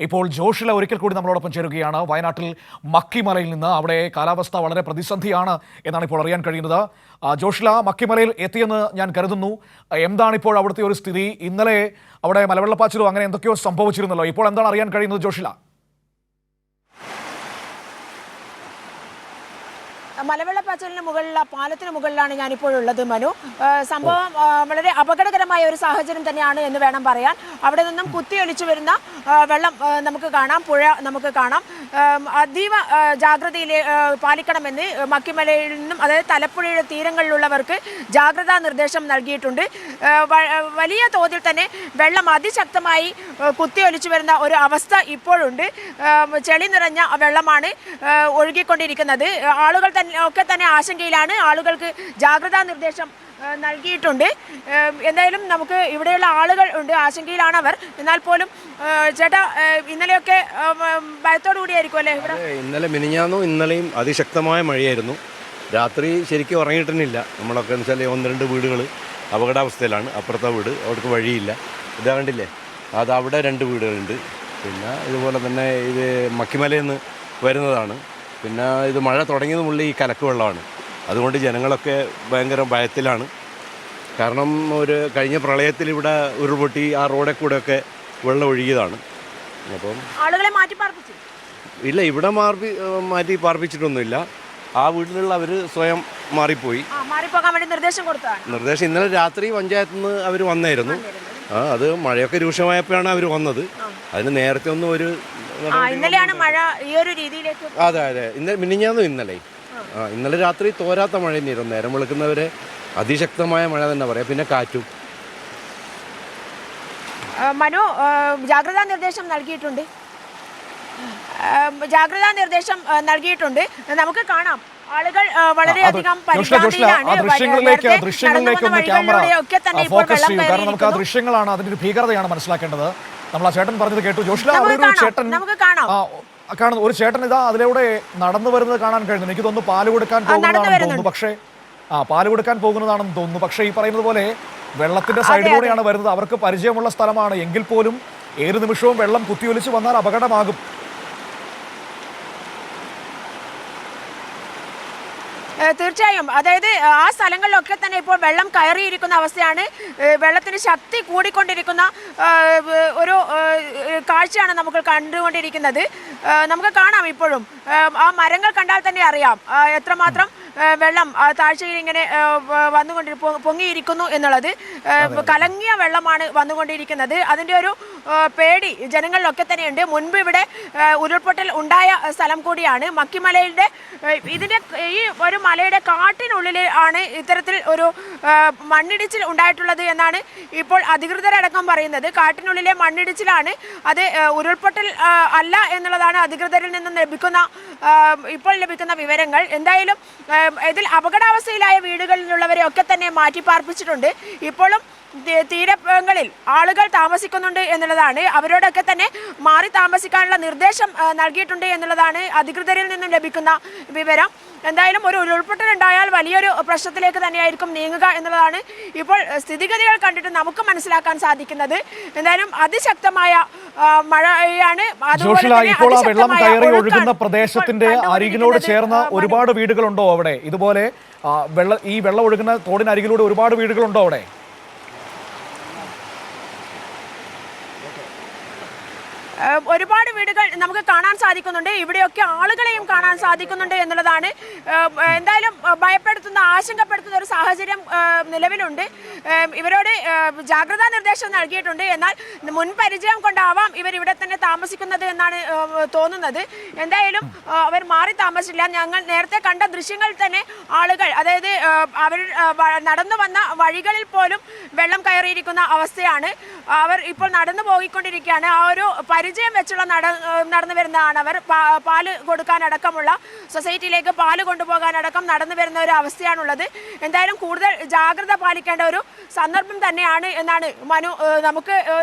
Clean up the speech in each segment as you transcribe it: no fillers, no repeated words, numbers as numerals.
ഇപ്പോൾ ജോഷില ഒരിക്കൽ കൂടി നമ്മളോടൊപ്പം ചേരുകയാണ്. വയനാട്ടിൽ മക്കിമലയിൽ നിന്ന്. അവിടെ കാലാവസ്ഥ വളരെ പ്രതിസന്ധിയാണ് എന്നാണ് ഇപ്പോൾ അറിയാൻ കഴിയുന്നത്. ജോഷില, മക്കിമലയിൽ എത്തിയെന്ന് ഞാൻ കരുതുന്നു. എന്താണ് ഇപ്പോൾ അവിടുത്തെ ഒരു സ്ഥിതി? ഇന്നലെ അവിടെ മലവെള്ളപ്പാച്ചിലോ അങ്ങനെ എന്തൊക്കെയോ സംഭവിച്ചിരുന്നല്ലോ. ഇപ്പോൾ എന്താണ് അറിയാൻ കഴിയുന്നത് ജോഷില? മലവെള്ളപ്പാച്ചിലിന് മുകളിലുള്ള പാലത്തിന് മുകളിലാണ് ഞാനിപ്പോഴുള്ളത് മനു. സംഭവം വളരെ അപകടകരമായ ഒരു സാഹചര്യം തന്നെയാണ് എന്ന് വേണം പറയാൻ. അവിടെ നിന്നും കുത്തിയൊലിച്ചു വരുന്ന വെള്ളം നമുക്ക് കാണാം, പുഴ നമുക്ക് കാണാം. അതീവ ജാഗ്രതയിൽ പാലിക്കണമെന്ന് മക്കിമലയിൽ നിന്നും, അതായത് തലപ്പുഴയുടെ തീരങ്ങളിലുള്ളവർക്ക് ജാഗ്രതാ നിർദ്ദേശം നൽകിയിട്ടുണ്ട്. വലിയ തോതിൽ തന്നെ വെള്ളം അതിശക്തമായി കുത്തിയൊലിച്ചു വരുന്ന ഒരു അവസ്ഥ ഇപ്പോഴുണ്ട്. ചെളി നിറഞ്ഞ വെള്ളമാണ് ഒഴുകിക്കൊണ്ടിരിക്കുന്നത്. ആളുകൾ ഒക്കെ തന്നെ ആശങ്കയിലാണ്. ആളുകൾക്ക് ജാഗ്രതാ നിർദ്ദേശം നൽകിയിട്ടുണ്ട്. എന്തായാലും നമുക്ക് ഇവിടെയുള്ള ആളുകൾ ഉണ്ട്, ആശങ്കയിലാണ് അവർ. എന്നാൽ പോലും ചേട്ടാ, ഇന്നലെയൊക്കെ ഭയത്തോടു കൂടിയായിരിക്കും അല്ലേ ഇവിടെ? ഇന്നലെ മിനിഞ്ഞാന്നും ഇന്നലെയും അതിശക്തമായ മഴയായിരുന്നു. രാത്രി ശരിക്കും ഉറങ്ങിയിട്ടില്ല. നമ്മളൊക്കെ എന്ന് വെച്ചാൽ 1-2 വീടുകൾ അപകടാവസ്ഥയിലാണ്. അപ്പുറത്തെ വീട് അവർക്ക് വഴിയില്ല. ഇതാ കണ്ടില്ലേ, അത് അവിടെ 2 വീടുകളുണ്ട്. പിന്നെ ഇതുപോലെ തന്നെ ഇത് മക്കിമലയിൽ നിന്ന് വരുന്നതാണ്. പിന്നെ ഇത് മഴ തുടങ്ങിയത് മുതൽ ഈ കലക്ക് വെള്ളമാണ്. അതുകൊണ്ട് ജനങ്ങളൊക്കെ ഭയങ്കര ഭയത്തിലാണ്. കാരണം കഴിഞ്ഞ പ്രളയത്തിൽ ഇവിടെ ഉരുൾപൊട്ടി ആ റോഡിൽ കൂടെയൊക്കെ വെള്ളം ഒഴുകിയതാണ്. അപ്പം ആളുകളെ മാറ്റി പാർപ്പിച്ചു? ഇല്ല, ഇവിടെ മാറ്റി പാർപ്പിച്ചിട്ടൊന്നുമില്ല. ആ വീട്ടിലുള്ള അവർ സ്വയം മാറിപ്പോയി. മാറിപ്പോകാൻ വേണ്ടി നിർദ്ദേശം ഇന്നലെ രാത്രി പഞ്ചായത്തിൽ നിന്ന് അവർ വന്നായിരുന്നു. അത് മഴയൊക്കെ രൂക്ഷമായപ്പോഴാണ് അവർ വന്നത്. അതിന് നേരത്തെ ഒന്നും ഇന്നലെയാണ് മഴ ഈ ഒരു രീതിയിലേക്ക്. അതെ, മിനിഞ്ഞാന്നും ഇന്നലെ രാത്രി തോരാത്ത മഴ തന്നെയായിരുന്നു. നേരം വെളുക്കുന്നവരെ അതിശക്തമായ മഴ തന്നെ പറയാം. പിന്നെ കാറ്റും. മനു, ജാഗ്രതാ നിർദ്ദേശം നൽകിയിട്ടുണ്ട്. നമുക്ക് കാണാം ആളുകൾ വളരെയധികം നമുക്ക് ആ ദൃശ്യങ്ങളാണ്, അതിന്റെ ഒരു ഭീകരതയാണ് മനസ്സിലാക്കേണ്ടത്. നമ്മൾ ആ ചേട്ടൻ പറഞ്ഞത് കേട്ടു. ജോഷില, ഒരു ചേട്ടൻ ഇതാ അതിലൂടെ നടന്നു വരുന്നത് കാണാൻ കഴിയുന്നു. എനിക്ക് തോന്നുന്നു പാല് കൊടുക്കാൻ പോകുന്നതാണെന്ന് തോന്നുന്നു. പക്ഷേ പാല് കൊടുക്കാൻ പോകുന്നതാണെന്ന് തോന്നുന്നു. പക്ഷേ ഈ പറയുന്നത് പോലെ വെള്ളത്തിന്റെ സൈഡിലൂടെയാണ് വരുന്നത്. അവർക്ക് പരിചയമുള്ള സ്ഥലമാണ്. എങ്കിൽ പോലും ഏത് നിമിഷവും വെള്ളം കുത്തിയൊലിച്ച് വന്നാൽ അപകടമാകും. തീർച്ചയായും. അതായത് ആ സ്ഥലങ്ങളിലൊക്കെ തന്നെ ഇപ്പോൾ വെള്ളം കയറിയിരിക്കുന്ന അവസ്ഥയാണ്. വെള്ളത്തിന് ശക്തി കൂടിക്കൊണ്ടിരിക്കുന്ന ഒരു കാഴ്ചയാണ് നമുക്ക് കണ്ടുകൊണ്ടിരിക്കുന്നത്. നമുക്ക് കാണാം ഇപ്പോഴും ആ മരങ്ങൾ കണ്ടാൽ തന്നെ അറിയാം എത്രമാത്രം വെള്ളം താഴ്ചയിൽ ഇങ്ങനെ പൊങ്ങിയിരിക്കുന്നു എന്നുള്ളത്. കലങ്ങിയ വെള്ളമാണ് വന്നുകൊണ്ടിരിക്കുന്നത്. അതിൻ്റെ ഒരു പേടി ജനങ്ങളിലൊക്കെ തന്നെയുണ്ട്. മുൻപ് ഇവിടെ ഉരുൾപൊട്ടൽ ഉണ്ടായ സ്ഥലം കൂടിയാണ് മക്കിമലയുടെ. ഇതിൻ്റെ ഈ ഒരു മലയുടെ കാട്ടിനുള്ളിൽ ആണ് ഇത്തരത്തിൽ ഒരു മണ്ണിടിച്ചിൽ ഉണ്ടായിട്ടുള്ളത് എന്നാണ് ഇപ്പോൾ അധികൃതരടക്കം പറയുന്നത്. കാട്ടിനുള്ളിലെ മണ്ണിടിച്ചിലാണ്, അത് ഉരുൾപൊട്ടൽ അല്ല എന്നുള്ളതാണ് അധികൃതരിൽ നിന്നും ഇപ്പോൾ ലഭിക്കുന്ന വിവരങ്ങൾ. എന്തായാലും ഇതിൽ അപകടാവസ്ഥയിലായ വീടുകളിലുള്ളവരെ ഒക്കെ തന്നെ മാറ്റി പാർപ്പിച്ചിട്ടുണ്ട്. ഇപ്പോഴും തീരങ്ങളിൽ ആളുകൾ താമസിക്കുന്നുണ്ട് എന്നുള്ളതാണ്. അവരോടൊക്കെ തന്നെ മാറി താമസിക്കാനുള്ള നിർദ്ദേശം നൽകിയിട്ടുണ്ട് എന്നുള്ളതാണ് അധികൃതരിൽ നിന്നും ലഭിക്കുന്ന വിവരം. എന്തായാലും ഒരു ഉരുൾപൊട്ടൽ ഉണ്ടായാൽ വലിയൊരു പ്രശ്നത്തിലേക്ക് തന്നെയായിരിക്കും നീങ്ങുക എന്നുള്ളതാണ് ഇപ്പോൾ സ്ഥിതിഗതികൾ കണ്ടിട്ട് നമുക്ക് മനസ്സിലാക്കാൻ സാധിക്കുന്നത്. എന്തായാലും അതിശക്തമായ മഴയാണ്. ഇപ്പോൾ ആ വെള്ളം കയറി ഒഴുകുന്ന പ്രദേശത്തിന്റെ അരികിനോട് ചേർന്ന ഒരുപാട് വീടുകളുണ്ടോ അവിടെ? ഇതുപോലെ ഈ വെള്ളം ഒഴുകുന്ന തോടിനരികിലൂടെ ഒരുപാട് വീടുകളുണ്ടോ അവിടെ? ഒരുപാട് വീടുകൾ നമുക്ക് കാണാൻ സാധിക്കുന്നുണ്ട്. ഇവിടെയൊക്കെ ആളുകളെയും കാണാൻ സാധിക്കുന്നുണ്ട് എന്നുള്ളതാണ്. എന്തായാലും ഭയപ്പെടുത്തുന്ന, ആശങ്കപ്പെടുത്തുന്ന ഒരു സാഹചര്യം നിലവിലുണ്ട്. ഇവരോട് ജാഗ്രതാ നിർദ്ദേശം നൽകിയിട്ടുണ്ട്. എന്നാൽ മുൻപരിചയം കൊണ്ടാവാം ഇവരിവിടെ തന്നെ താമസിക്കുന്നത് എന്നാണ് തോന്നുന്നത്. എന്തായാലും അവർ മാറി താമസിച്ചില്ല. ഞങ്ങൾ നേരത്തെ കണ്ട ദൃശ്യങ്ങളിൽ തന്നെ ആളുകൾ, അതായത് അവർ നടന്നു വന്ന വഴികളിൽ പോലും വെള്ളം കയറിയിരിക്കുന്ന അവസ്ഥയാണ്. അവർ ഇപ്പോൾ നടന്നു പോയിക്കൊണ്ടിരിക്കുകയാണ്. ആ ഒരു പരിചയം വെച്ചുള്ള നടന്നു വരുന്നതാണ് അവർ. പാല് കൊടുക്കാനടക്കമുള്ള, സൊസൈറ്റിയിലേക്ക് പാല് കൊണ്ടുപോകാനടക്കം നടന്നു വരുന്ന ഒരു അവസ്ഥയാണുള്ളത്. എന്തായാലും കൂടുതൽ ജാഗ്രത പാലിക്കേണ്ട ഒരു സന്ദർഭം തന്നെയാണ് എന്നാണ് മനു നമുക്ക്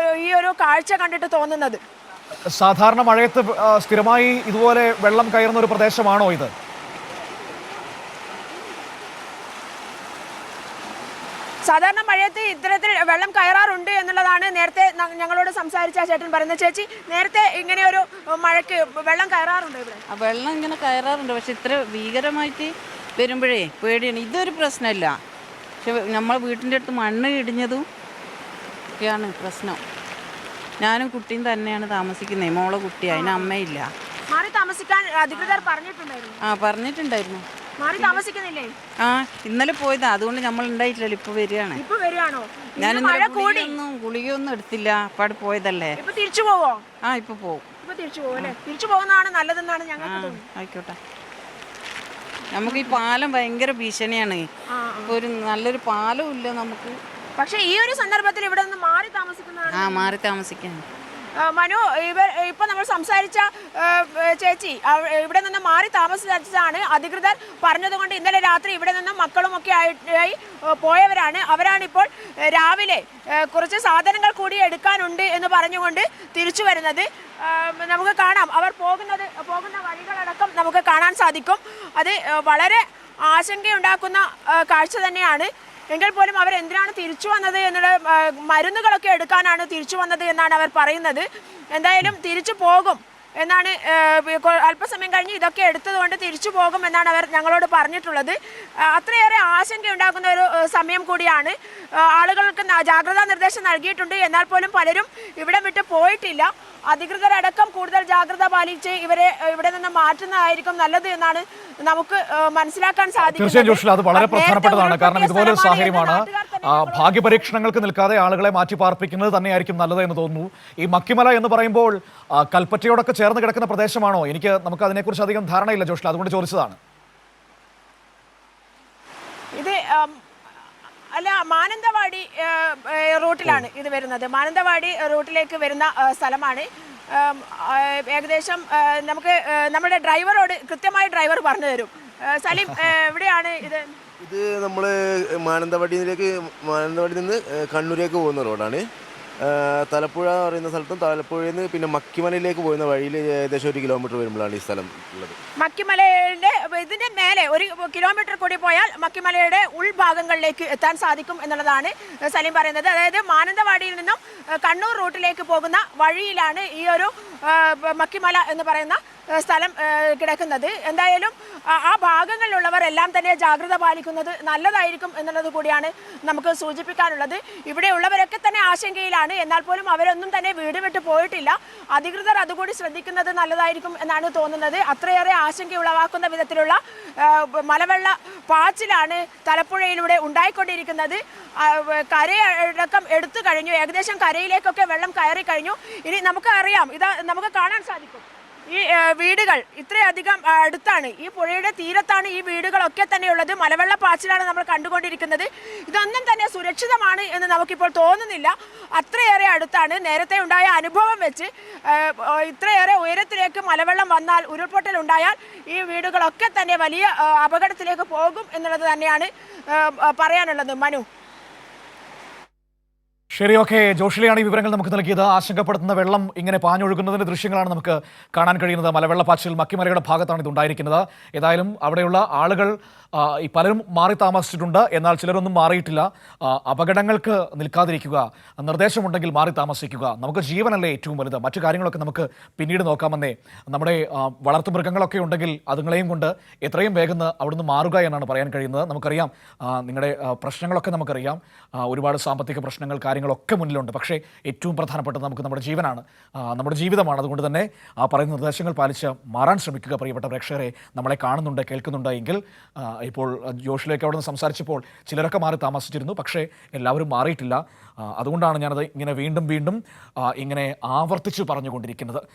ഈ ഒരു കാഴ്ച കണ്ടിട്ട് തോന്നുന്നത്. സാധാരണ മഴയത്ത് സ്ഥിരമായി ഇതുപോലെ വെള്ളം കയറുന്ന ഒരു പ്രദേശമാണോ ഇത്? സാധാരണ മഴയത്ത് ഇത്തരത്തിൽ വെള്ളം കയറാറുണ്ട് എന്നുള്ളതാണ് നേരത്തെ ഞങ്ങളോട് സംസാരിച്ച ചേട്ടൻ പറയുന്നത്. ചേച്ചി, നേരത്തെ ഇങ്ങനെ ഒരു മഴയ്ക്ക് വെള്ളം കയറാറുണ്ട് ഇവിടെ? വെള്ളം ഇങ്ങനെ കയറാറുണ്ട്, പക്ഷെ ഇത്ര ഭീകരമായിട്ട് വരുമ്പോഴേ പേടിയാണ്. ഇതൊരു പ്രശ്നമില്ല, പക്ഷെ നമ്മളെ വീട്ടിൻ്റെ അടുത്ത് മണ്ണ് ഇടിഞ്ഞതും ഒക്കെയാണ് പ്രശ്നം. ഞാനും കുട്ടിയും തന്നെയാണ് താമസിക്കുന്നത്, മോളെ കുട്ടി, അതിന് അമ്മയില്ല. മാറി താമസിക്കാൻ അധികൃതർ പറഞ്ഞിട്ടുണ്ടായിരുന്നു? പറഞ്ഞിട്ടുണ്ടായിരുന്നു. മാറി താമസിക്കുന്നില്ലേ? ഇന്നലെ പോയതാ, അതുകൊണ്ട് നമ്മൾ ഉണ്ടായിട്ടില്ലല്ലോ, ഇപ്പൊ വരികയാണ്. ഇപ്പൊ വരികയാണോ? ഞാൻ ഗുളികയൊന്നും എടുത്തില്ല, അപ്പാട് പോയതല്ലേ. ഇപ്പൊ തിരിച്ചു പോവോ? ഇപ്പൊ പോകും. ഇപ്പൊ തിരിച്ചു പോകും അല്ലേ? തിരിച്ചു പോകുന്നതാണ് നല്ലതെന്നാണ് ഞങ്ങൾക്ക് തോന്നുന്നത്. ആയിക്കോട്ടെ. നമുക്ക് ഈ പാലം ഭയങ്കര ഭീഷണിയാണ്. ഇപ്പൊ ഒരു നല്ലൊരു പാലം ഇല്ല നമുക്ക്. പക്ഷെ ഈ ഒരു സന്ദർഭത്തിൽ ഇവിടെ നിന്ന് മാറി താമസിക്കുന്നതാണ്. മാറി താമസിക്കാൻ മനു, ഇപ്പൊ നമ്മൾ സംസാരിച്ച ചേച്ചി ഇവിടെ നിന്ന് മാറി താമസിച്ചാണ് അധികൃതർ പറഞ്ഞതുകൊണ്ട് ഇന്നലെ രാത്രി ഇവിടെ നിന്നും മക്കളും ഒക്കെ ആയി പോയവരാണ്. അവരാണ് ഇപ്പോൾ രാവിലെ കുറച്ച് സാധനങ്ങൾ കൂടി എടുക്കാനുണ്ട് എന്ന് പറഞ്ഞുകൊണ്ട് തിരിച്ചു വരുന്നത്. നമുക്ക് കാണാം, അവർ പോകുന്ന വഴികളടക്കം നമുക്ക് കാണാൻ സാധിക്കും. അത് വളരെ ആശങ്കയുണ്ടാക്കുന്ന കാഴ്ച തന്നെയാണ്. എങ്കിൽ പോലും അവർ എന്തിനാണ് തിരിച്ചു വന്നത് എന്നുള്ള മരുന്നുകളൊക്കെ എടുക്കാനാണ് തിരിച്ചു വന്നത് എന്നാണ് അവർ പറയുന്നത്. എന്തായാലും തിരിച്ചു പോകും എന്നാണ്, അല്പസമയം കഴിഞ്ഞ് ഇതൊക്കെ എടുത്തതുകൊണ്ട് തിരിച്ചു പോകും എന്നാണ് അവർ ഞങ്ങളോട് പറഞ്ഞിട്ടുള്ളത്. അത്രയേറെ ആശങ്കയുണ്ടാക്കുന്ന ഒരു സമയം കൂടിയാണ്. ആളുകൾക്ക് ജാഗ്രതാ നിർദ്ദേശം നൽകിയിട്ടുണ്ട്, എന്നാൽ പോലും പലരും ഇവിടം വിട്ട് പോയിട്ടില്ല. അധികൃതരടക്കം കൂടുതൽ ജാഗ്രത പാലിച്ച് ഇവരെ ഇവിടെ നിന്ന് മാറ്റുന്നതായിരിക്കും നല്ലത് എന്നാണ് നമുക്ക് മനസ്സിലാക്കാൻ സാധിക്കും. തീർച്ചയായും ജോഷില, അത് വളരെ പ്രധാനപ്പെട്ടതാണ്. കാരണം ഇതുപോലൊരു സാഹചര്യമാണ്, ഭാഗ്യപരീക്ഷണങ്ങൾക്ക് നിൽക്കാതെ ആളുകളെ മാറ്റി പാർപ്പിക്കുന്നത് തന്നെയായിരിക്കും നല്ലത് എന്ന് തോന്നുന്നു. ഈ മക്കിമല എന്ന് പറയുമ്പോൾ കൽപ്പറ്റയോടൊക്കെ ചേർന്ന് കിടക്കുന്ന പ്രദേശമാണോ? നമുക്ക് അതിനെക്കുറിച്ച് അധികം ധാരണയില്ല ജോഷില, അതുകൊണ്ട് ചോദിച്ചതാണ്. ഇത് അല്ല, മാനന്തവാടി റൂട്ടിലാണ് ഇത് വരുന്നത്. മാനന്തവാടി റൂട്ടിലേക്ക് വരുന്ന സ്ഥലമാണ്. ഏകദേശം നമുക്ക് നമ്മുടെ ഡ്രൈവറോട് കൃത്യമായി ഡ്രൈവർ പറഞ്ഞു തരും. സലീം, എവിടെയാണ് ഇത്? ഇത് നമ്മൾ മാനന്തവാടിയിൽ നിന്ന് കണ്ണൂരേക്ക് പോകുന്ന റോഡാണ്. തലപ്പുഴ പറയുന്ന സ്ഥലത്തും തലപ്പുഴയിൽ നിന്ന് പിന്നെ മക്കിമലയിലേക്ക് പോകുന്ന വഴിയിൽ ഏകദേശം 1 കിലോമീറ്റർ വരുമ്പോഴാണ് ഈ സ്ഥലം ഉള്ളത്. മക്കിമലയുടെ ഇതിന്റെ മേലെ 1 കിലോമീറ്റർ കൂടി പോയാൽ മക്കിമലയുടെ ഉൾഭാഗങ്ങളിലേക്ക് എത്താൻ സാധിക്കും എന്നുള്ളതാണ് സലീം പറയുന്നത്. അതായത് മാനന്തവാടിയിൽ നിന്നും കണ്ണൂർ റൂട്ടിലേക്ക് പോകുന്ന വഴിയിലാണ് ഈ ഒരു മക്കിമല എന്ന് പറയുന്ന സ്ഥലം കിടക്കുന്നത്. എന്തായാലും ആ ഭാഗങ്ങളിലുള്ളവർ എല്ലാം തന്നെ ജാഗ്രത പാലിക്കുന്നത് നല്ലതായിരിക്കും എന്നുള്ളത് കൂടിയാണ് നമുക്ക് സൂചിപ്പിക്കാനുള്ളത്. ഇവിടെ ഉള്ളവരൊക്കെ തന്നെ ആശങ്കയിലാണ്, എന്നാൽ പോലും അവരൊന്നും തന്നെ വീട് വിട്ട് പോയിട്ടില്ല. അധികൃതർ അതുകൂടി ശ്രദ്ധിക്കുന്നത് നല്ലതായിരിക്കും എന്നാണ് തോന്നുന്നത്. അത്രയേറെ ആശങ്ക ഉളവാക്കുന്ന വിധത്തിലുള്ള മലവെള്ള പാച്ചിലാണ് തലപ്പുഴയിലൂടെ ഉണ്ടായിക്കൊണ്ടിരിക്കുന്നത്. കരയടക്കം എടുത്തു കഴിഞ്ഞു, ഏകദേശം കരയിലേക്കൊക്കെ വെള്ളം കയറി കഴിഞ്ഞു. ഇനി നമുക്കറിയാം, നമുക്ക് കാണാൻ സാധിക്കും ഈ വീടുകൾ ഇത്രയധികം അടുത്താണ്, ഈ പുഴയുടെ തീരത്താണ് ഈ വീടുകളൊക്കെ തന്നെയുള്ളത്. മലവെള്ള പാച്ചിലാണ് നമ്മൾ കണ്ടുകൊണ്ടിരിക്കുന്നത്. ഇതൊന്നും തന്നെ സുരക്ഷിതമാണ് എന്ന് നമുക്കിപ്പോൾ തോന്നുന്നില്ല, അത്രയേറെ അടുത്താണ്. നേരത്തെ ഉണ്ടായ അനുഭവം വെച്ച് ഇത്രയേറെ ഉയരത്തിലേക്ക് മലവെള്ളം വന്നാൽ, ഉരുൾപൊട്ടൽ ഉണ്ടായാൽ ഈ വീടുകളൊക്കെ തന്നെ വലിയ അപകടത്തിലേക്ക് പോകും എന്നുള്ളത് തന്നെയാണ് പറയാനുള്ളത്. മനു. ശരി, ഓക്കെ. ജോഷിലെയാണ് ഈ വിവരങ്ങൾ നമുക്ക് നൽകിയത്. ആശങ്കപ്പെടുത്തുന്ന വെള്ളം ഇങ്ങനെ പാഞ്ഞൊഴുകുന്നതിൻ്റെ ദൃശ്യങ്ങളാണ് നമുക്ക് കാണാൻ കഴിയുന്നത്. മലവെള്ളപ്പാച്ചിൽ മക്കിമലയുടെ ഭാഗത്താണ് ഇത് ഉണ്ടായിരിക്കുന്നത്. ഏതായാലും അവിടെയുള്ള ആളുകൾ ഈ പലരും മാറി താമസിച്ചിട്ടുണ്ട്, എന്നാൽ ചിലരൊന്നും മാറിയിട്ടില്ല. അപകടങ്ങൾക്ക് നിൽക്കാതിരിക്കുക, നിർദ്ദേശമുണ്ടെങ്കിൽ മാറി താമസിക്കുക. നമുക്ക് ജീവനല്ലേ ഏറ്റവും വലുത്, മറ്റു കാര്യങ്ങളൊക്കെ നമുക്ക് പിന്നീട് നോക്കാമെന്നേ. നമ്മുടെ വളർത്തുമൃഗങ്ങളൊക്കെ ഉണ്ടെങ്കിൽ അതുങ്ങളെയും കൊണ്ട് എത്രയും വേഗം അവിടുന്ന് മാറുക എന്നാണ് പറയാൻ കഴിയുന്നത്. നമുക്കറിയാം, നിങ്ങളുടെ പ്രശ്നങ്ങളൊക്കെ നമുക്കറിയാം, ഒരുപാട് സാമ്പത്തിക പ്രശ്നങ്ങൾ കാര്യങ്ങളൊക്കെ മുന്നിലുണ്ട്. പക്ഷേ ഏറ്റവും പ്രധാനപ്പെട്ടത് നമുക്ക് നമ്മുടെ ജീവനാണ്, നമ്മുടെ ജീവിതമാണ്. അതുകൊണ്ട് തന്നെ ആ പറയുന്ന നിർദ്ദേശങ്ങൾ പാലിച്ച് മാറാൻ ശ്രമിക്കുക. പ്രിയപ്പെട്ട പ്രേക്ഷകരെ, നമ്മളെ കാണുന്നുണ്ട്, കേൾക്കുന്നുണ്ട് എങ്കിൽ ഇപ്പോൾ ജോഷിലേക്ക് അവിടെ നിന്ന് സംസാരിച്ചപ്പോൾ ചിലരൊക്കെ മാറി താമസിച്ചിരുന്നു, പക്ഷേ എല്ലാവരും മാറിയിട്ടില്ല. അതുകൊണ്ടാണ് ഞാനത് ഇങ്ങനെ വീണ്ടും ഇങ്ങനെ ആവർത്തിച്ച് പറഞ്ഞുകൊണ്ടിരിക്കുന്നത്.